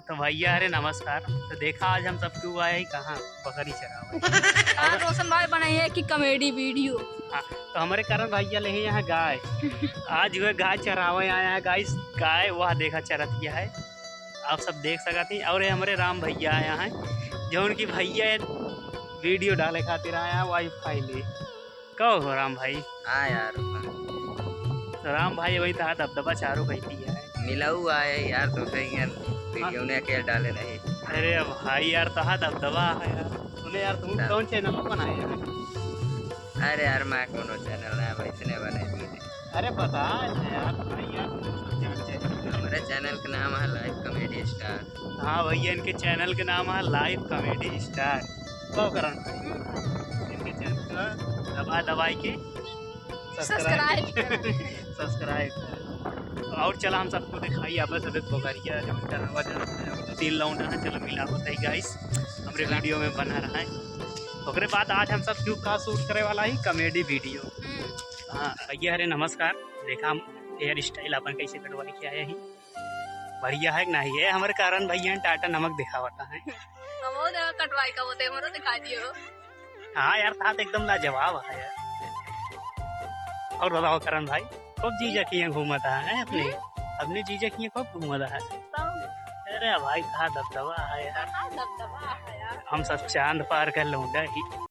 तो भैया अरे नमस्कार। तो देखा आज हम सब क्यों आए हैं कहाँ बकरी चरावे। हाँ रोशन भाई बनाई है कि कॉमेडी वीडियो। हाँ तो हमारे कारण भैया ले हैं यहाँ गाय। आज जो है गाय चरावे आया है गाइस। गाय वह देखा चरतिया है, आप सब देख सकते हैं। और ये हमारे राम भैया आया है जो उनकी भैया वीडियो डाले खातिर आया है वाईफाई ले। कहो हो राम भाई? हाँ यार, तो राम भाई वही था दबदबा चारों कहती है मिला हुआ है यार, तो सही है वीडियो ने अकेले डाले नहीं। अरे भाई यार तो दबदबा है यार। तूने यार तुम कौन चैनल पर बनाए हैं? अरे यार मैं कोनो चैनल है भाई, इसने बनाई दी। अरे बता यार भाई यार हमारे चैनल का नाम है लाइव कॉमेडी स्टार। हाँ भैया इनके चैनल के नाम है लाइव कॉमेडी स्टार। तो करण इनके चैनल का दबाई के सब्सक्राइब। और चला हम सबको दिखाई आप सब बोगरिया जो जो 3 लौंडा है। चलो मिला होता है गाइस हमारे वीडियो में बना रहा है। ओकरे बाद आज हम सब क्यों का शूट करे वाला ही कॉमेडी वीडियो। हाँ भैया अरे नमस्कार। देखा हम हेयर स्टाइल अपन कैसे कटवा के आए हैं, बढ़िया है नहीं है? हमारे कारण भैया टाटा नमक दिखावता है। कटवाई का वो दिखा दियो। हाँ यार था एकदम लाजवाब है यार। और बताओ करण भाई खूब जीजा किए घूमता है अपने जीजा किए खूब घूमता है। अरे भाई था दबदबा है यार, हम सब चांद पार कर लूंगा ही।